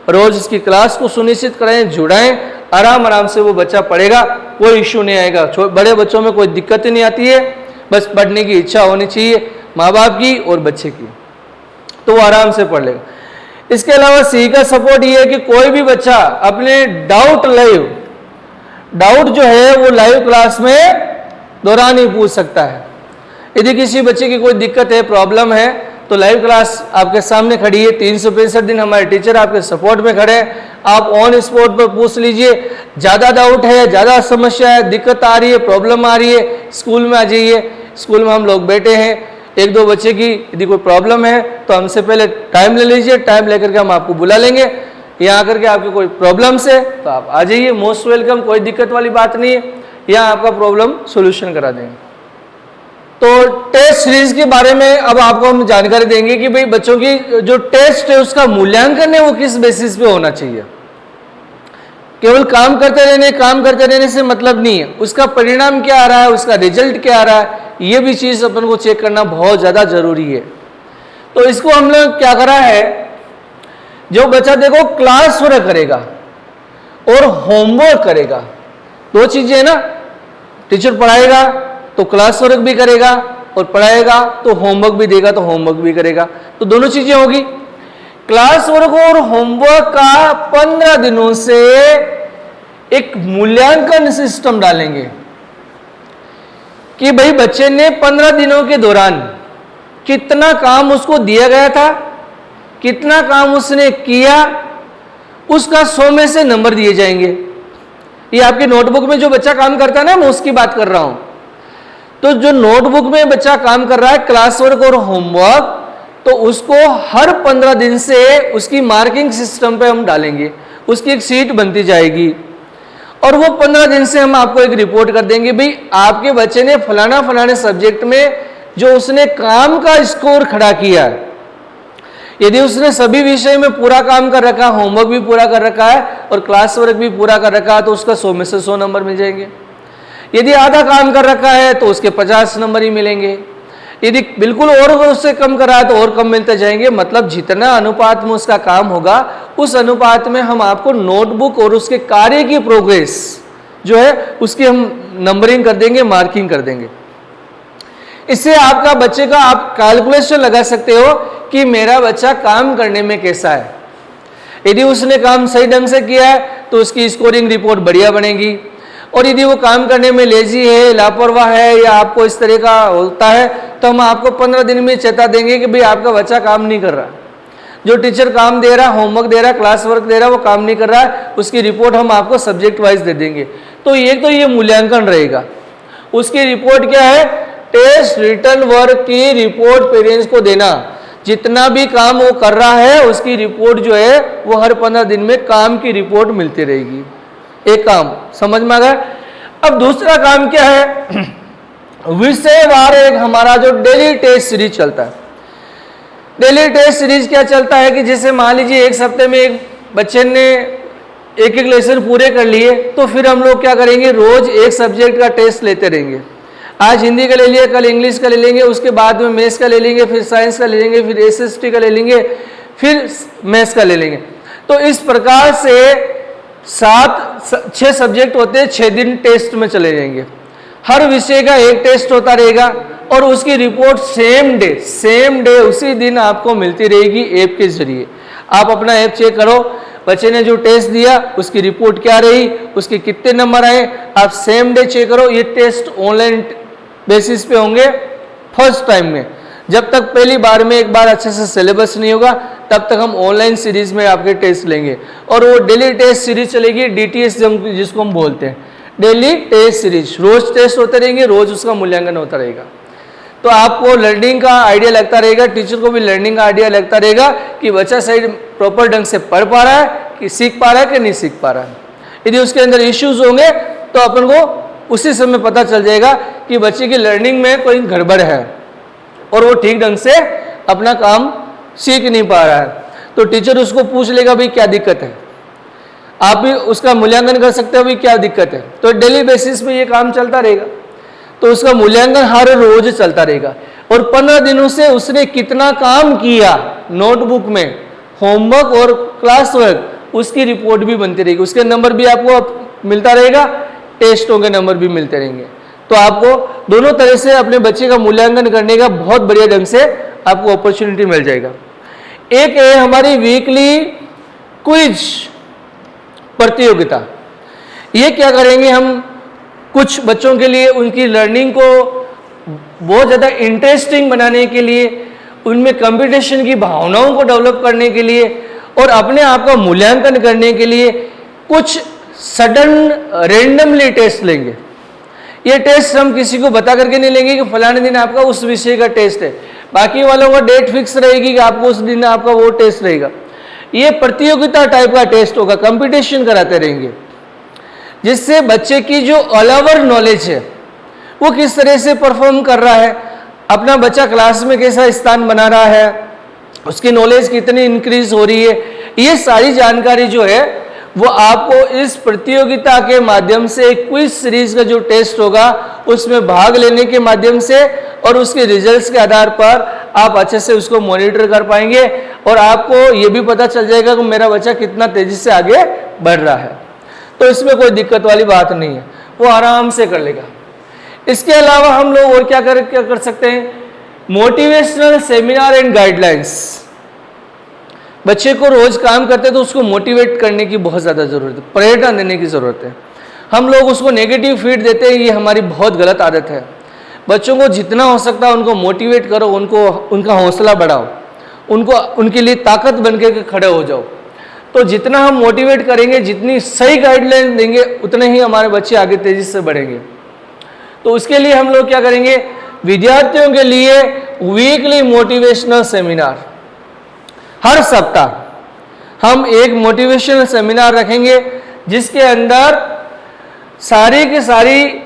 रोज इसकी क्लास को सुनिश्चित कराएं, जुड़ाएं, आराम से वो बच्चा पढ़ेगा, कोई इश्यू नहीं आएगा। बड़े बच्चों में कोई दिक्कत ही नहीं आती है, बस पढ़ने की इच्छा होनी चाहिए माँ बाप की और बच्चे की, तो वो आराम से पढ़ लेगा। इसके अलावा सी का सपोर्ट ये है कि कोई भी बच्चा अपने डाउट जो है वो लाइव क्लास में दौरान ही पूछ सकता है। यदि किसी बच्चे की कोई दिक्कत है, प्रॉब्लम है, तो लाइव क्लास आपके सामने खड़ी है। 365 दिन हमारे टीचर आपके सपोर्ट में खड़े हैं, आप ऑन स्पॉट पर पूछ लीजिए। ज़्यादा डाउट है, ज़्यादा समस्या है, दिक्कत आ रही है, प्रॉब्लम आ रही है, स्कूल में आ जाइए। स्कूल में हम लोग बैठे हैं, 1-2 बच्चे की यदि कोई प्रॉब्लम है तो हमसे पहले टाइम ले लीजिए, टाइम लेकर के हम आपको बुला लेंगे, यहाँ आकर के आपके कोई प्रॉब्लम्स है तो आप आ जाइए, मोस्ट वेलकम, कोई दिक्कत वाली बात नहीं है, यहाँ आपका प्रॉब्लम सोल्यूशन करा देंगे। तो टेस्ट सीरीज के बारे में अब आपको हम जानकारी देंगे कि भाई बच्चों की जो टेस्ट है उसका मूल्यांकन है वो किस बेसिस पे होना चाहिए। केवल काम करते रहने से मतलब नहीं है, उसका परिणाम क्या आ रहा है, उसका रिजल्ट क्या आ रहा है, ये भी चीज अपन को चेक करना बहुत ज्यादा जरूरी है। तो इसको हम लोग क्या करा है, जो बच्चा देखो क्लास वर्क करेगा और होमवर्क करेगा, दो चीजें है ना, टीचर पढ़ाएगा तो क्लास वर्क भी करेगा और पढ़ाएगा तो होमवर्क भी देगा तो होमवर्क भी करेगा, तो दोनों चीजें होगी। क्लास वर्क और होमवर्क का 15 दिनों से एक मूल्यांकन सिस्टम डालेंगे कि भाई बच्चे ने 15 दिनों के दौरान कितना काम उसको दिया गया था, कितना काम उसने किया, उसका 100 में से नंबर दिए जाएंगे। ये आपके नोटबुक में जो बच्चा काम करता है ना, मैं उसकी बात कर रहा हूं। तो जो नोटबुक में बच्चा काम कर रहा है क्लास वर्क और होमवर्क, तो उसको हर 15 दिन से उसकी मार्किंग सिस्टम पे हम डालेंगे, उसकी एक शीट बनती जाएगी और वो 15 दिन से हम आपको एक रिपोर्ट कर देंगे, भाई आपके बच्चे ने फलाना फलाने सब्जेक्ट में जो उसने काम का स्कोर खड़ा किया है, यदि उसने सभी विषय में पूरा काम कर रखा, होमवर्क भी पूरा कर रखा है और क्लास वर्क भी पूरा कर रखा है, तो उसका 100 में से 100 नंबर मिल जाएंगे। यदि आधा काम कर रखा है तो उसके 50 नंबर ही मिलेंगे। यदि बिल्कुल और उससे कम करा है तो और कम मिलते जाएंगे। मतलब जितना अनुपात में उसका काम होगा उस अनुपात में हम आपको नोटबुक और उसके कार्य की प्रोग्रेस जो है उसकी हम नंबरिंग कर देंगे, मार्किंग कर देंगे। इससे आपका बच्चे का आप कैलकुलेशन लगा सकते हो कि मेरा बच्चा काम करने में कैसा है। यदि उसने काम सही ढंग से किया है तो उसकी स्कोरिंग रिपोर्ट बढ़िया बनेगी, और यदि वो काम करने में लेजी है, लापरवाह है या आपको इस तरह का होता है तो हम आपको 15 दिन में चेता देंगे कि भाई आपका बच्चा काम नहीं कर रहा। जो टीचर काम दे रहा, होमवर्क दे रहा, क्लास वर्क दे रहा, वो काम नहीं कर रहा है, उसकी रिपोर्ट हम आपको सब्जेक्ट वाइज दे देंगे। तो ये मूल्यांकन रहेगा। उसकी रिपोर्ट क्या है, टेस्ट रिटर्न वर्क की रिपोर्ट पेरेंट्स को देना। जितना भी काम वो कर रहा है उसकी रिपोर्ट जो है वो हर 15 दिन में काम की रिपोर्ट मिलती रहेगी। एक काम समझ में आ गया। अब दूसरा काम क्या है, विषयवार एक हमारा जो डेली टेस्ट सीरीज चलता है। डेली टेस्ट सीरीज क्या चलता है कि जैसे मान लीजिए एक हफ्ते में एक बच्चे ने एक लेसन पूरे कर लिए, तो फिर हम लोग क्या करेंगे, रोज एक सब्जेक्ट का टेस्ट लेते रहेंगे। आज हिंदी का ले लिया, कल इंग्लिश का ले लेंगे, उसके बाद में मैथ्स का ले लेंगे, फिर साइंस का ले लेंगे, फिर एसएसटी का ले लेंगे, फिर मैथ्स का ले लेंगे। तो इस प्रकार से 6 सब्जेक्ट होते हैं, 6 दिन टेस्ट में चले जाएंगे। हर विषय का एक टेस्ट होता रहेगा और उसकी रिपोर्ट सेम डे उसी दिन आपको मिलती रहेगी ऐप के जरिए। आप अपना ऐप चेक करो, बच्चे ने जो टेस्ट दिया उसकी रिपोर्ट क्या रही, उसके कितने नंबर आए, आप सेम डे चेक करो। ये टेस्ट ऑनलाइन बेसिस पे होंगे फर्स्ट टाइम में। जब तक पहली बार में एक बार अच्छे से सिलेबस नहीं होगा तब तक हम ऑनलाइन सीरीज में आपके टेस्ट लेंगे, और वो डेली टेस्ट सीरीज चलेगी, डीटीएस जिसको हम बोलते हैं, डेली टेस्ट सीरीज। रोज टेस्ट होते रहेंगे, रोज उसका मूल्यांकन होता रहेगा। तो आपको लर्निंग का आइडिया लगता रहेगा, टीचर को भी लर्निंग का आइडिया लगता रहेगा कि बच्चा सही प्रॉपर ढंग से पढ़ पा रहा है, कि सीख पा रहा है कि नहीं सीख पा रहा है। यदि उसके अंदर इश्यूज होंगे तो अपन को उसी समय पता चल जाएगा कि बच्चे की लर्निंग में कोई गड़बड़ है और वो ठीक ढंग से अपना काम सीख नहीं पा रहा है। तो टीचर उसको पूछ लेगा भाई क्या दिक्कत है, आप भी उसका मूल्यांकन कर सकते हो भाई क्या दिक्कत है। तो डेली बेसिस पे ये काम चलता रहेगा, तो उसका मूल्यांकन हर रोज चलता रहेगा। और 15 दिनों से उसने कितना काम किया नोटबुक में, होमवर्क और क्लास वर्क, उसकी रिपोर्ट भी बनती रहेगी, उसके नंबर भी आपको मिलता रहेगा, टेस्टों के नंबर भी मिलते रहेंगे। तो आपको दोनों तरह से अपने बच्चे का मूल्यांकन करने का बहुत बढ़िया ढंग से आपको अपॉर्चुनिटी मिल जाएगा। एक है हमारी वीकली क्विज प्रतियोगिता। ये क्या करेंगे, हम कुछ बच्चों के लिए उनकी लर्निंग को बहुत ज़्यादा इंटरेस्टिंग बनाने के लिए, उनमें कंपटीशन की भावनाओं को डेवलप करने के लिए और अपने आप का मूल्यांकन करने के लिए कुछ सडन रेंडमली टेस्ट लेंगे। ये टेस्ट हम किसी को बता करके नहीं लेंगे कि फलाने दिन आपका उस विषय का टेस्ट है, बाकी वालों का डेट फिक्स रहेगी कि आपको उस दिन आपका वो टेस्ट रहेगा। ये प्रतियोगिता टाइप का टेस्ट होगा, कंपटीशन कराते रहेंगे, जिससे बच्चे की जो ऑल ओवर नॉलेज है वो किस तरह से परफॉर्म कर रहा है, अपना बच्चा क्लास में कैसा स्थान बना रहा है, उसकी नॉलेज कितनी इंक्रीज हो रही है, ये सारी जानकारी जो है वो आपको इस प्रतियोगिता के माध्यम से क्विज सीरीज का जो टेस्ट होगा उसमें भाग लेने के माध्यम से और उसके रिजल्ट्स के आधार पर आप अच्छे से उसको मॉनिटर कर पाएंगे और आपको ये भी पता चल जाएगा कि मेरा बच्चा कितना तेजी से आगे बढ़ रहा है। तो इसमें कोई दिक्कत वाली बात नहीं है, वो आराम से कर लेगा। इसके अलावा हम लोग और क्या कर सकते हैं, मोटिवेशनल सेमिनार एंड गाइडलाइंस। बच्चे को रोज काम करते तो उसको मोटिवेट करने की बहुत ज़्यादा ज़रूरत है, प्रेरणा देने की ज़रूरत है। हम लोग उसको नेगेटिव फीड देते हैं, ये हमारी बहुत गलत आदत है। बच्चों को जितना हो सकता है उनको मोटिवेट करो, उनका हौसला बढ़ाओ, उनके लिए ताकत बन के खड़े हो जाओ। तो जितना हम मोटिवेट करेंगे, जितनी सही गाइडलाइन देंगे, उतने ही हमारे बच्चे आगे तेजी से बढ़ेंगे। तो उसके लिए हम लोग क्या करेंगे, विद्यार्थियों के लिए वीकली मोटिवेशनल सेमिनार, हर सप्ताह हम एक मोटिवेशनल सेमिनार रखेंगे जिसके अंदर सारी की सारी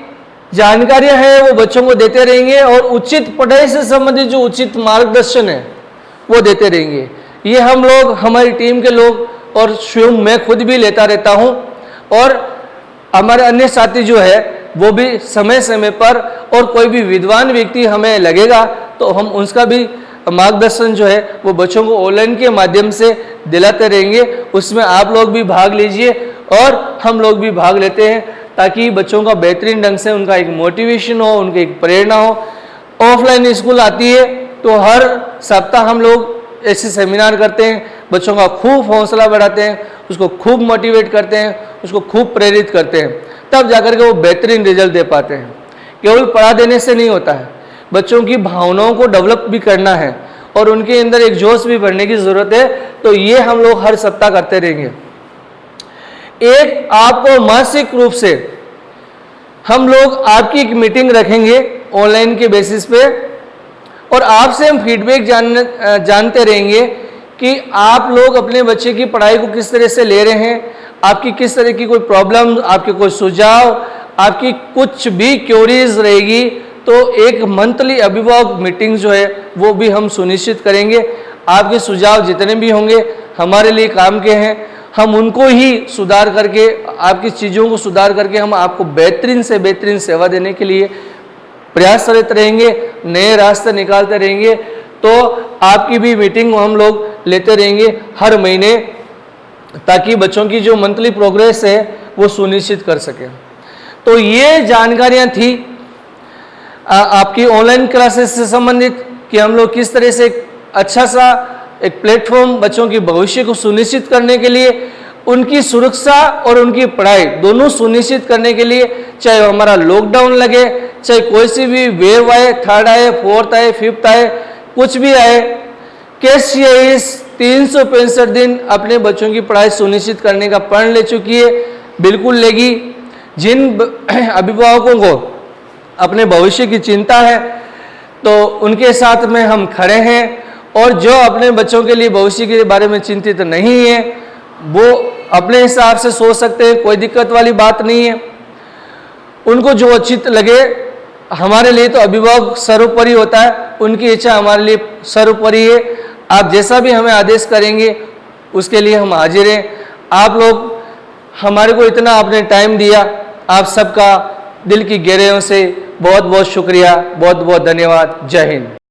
जानकारियां हैं वो बच्चों को देते रहेंगे और उचित पढ़ाई से संबंधित जो उचित मार्गदर्शन है वो देते रहेंगे। ये हम लोग, हमारी टीम के लोग और स्वयं मैं खुद भी लेता रहता हूँ और हमारे अन्य साथी जो है वो भी समय समय पर, और कोई भी विद्वान व्यक्ति हमें लगेगा तो हम उसका भी मार्गदर्शन जो है वो बच्चों को ऑनलाइन के माध्यम से दिलाते रहेंगे। उसमें आप लोग भी भाग लीजिए और हम लोग भी भाग लेते हैं ताकि बच्चों का बेहतरीन ढंग से उनका एक मोटिवेशन हो, उनकी एक प्रेरणा हो। ऑफलाइन स्कूल आती है तो हर सप्ताह हम लोग ऐसे सेमिनार करते हैं, बच्चों का खूब हौसला बढ़ाते हैं, उसको खूब मोटिवेट करते हैं, उसको खूब प्रेरित करते हैं, तब जाकर के वो बेहतरीन रिजल्ट दे पाते हैं। केवल पढ़ा देने से नहीं होता है, बच्चों की भावनाओं को डेवलप भी करना है और उनके अंदर एक जोश भी भरने की जरूरत है। तो ये हम लोग हर सप्ताह करते रहेंगे। एक आपको मासिक रूप से हम लोग आपकी एक मीटिंग रखेंगे ऑनलाइन के बेसिस पे और आपसे हम फीडबैक जानते रहेंगे कि आप लोग अपने बच्चे की पढ़ाई को किस तरह से ले रहे हैं, आपकी किस तरह की कोई प्रॉब्लम, आपके कोई सुझाव, आपकी कुछ भी क्वेरीज रहेगी तो एक मंथली अभिभावक मीटिंग जो है वो भी हम सुनिश्चित करेंगे। आपके सुझाव जितने भी होंगे हमारे लिए काम के हैं, हम उनको ही सुधार करके, आपकी चीज़ों को सुधार करके हम आपको बेहतरीन से बेहतरीन सेवा देने के लिए प्रयासरत रहेंगे, नए रास्ते निकालते रहेंगे। तो आपकी भी मीटिंग हम लोग लेते रहेंगे हर महीने ताकि बच्चों की जो मंथली प्रोग्रेस है वो सुनिश्चित कर सकें। तो ये जानकारियाँ थी आपकी ऑनलाइन क्लासेस से संबंधित कि हम लोग किस तरह से अच्छा सा एक प्लेटफॉर्म बच्चों के भविष्य को सुनिश्चित करने के लिए, उनकी सुरक्षा और उनकी पढ़ाई दोनों सुनिश्चित करने के लिए, चाहे हमारा लॉकडाउन लगे, चाहे कोई सी भी वेव आए, थर्ड आए, फोर्थ आए, फिफ्थ आए, कुछ भी आए, कैसे इस 365 दिन अपने बच्चों की पढ़ाई सुनिश्चित करने का प्रण ले चुकी है, बिल्कुल लेगी। जिन अभिभावकों को अपने भविष्य की चिंता है तो उनके साथ में हम खड़े हैं, और जो अपने बच्चों के लिए भविष्य के बारे में चिंतित नहीं है वो अपने हिसाब से सोच सकते हैं, कोई दिक्कत वाली बात नहीं है। उनको जो उचित लगे, हमारे लिए तो अभिभावक सर्वोपरि होता है, उनकी इच्छा हमारे लिए सर्वोपरि है। आप जैसा भी हमें आदेश करेंगे उसके लिए हम हाजिर हैं। आप लोग हमारे को इतना आपने टाइम दिया, आप सबका दिल की गहराइयों से बहुत बहुत शुक्रिया, बहुत बहुत धन्यवाद। जय हिंद।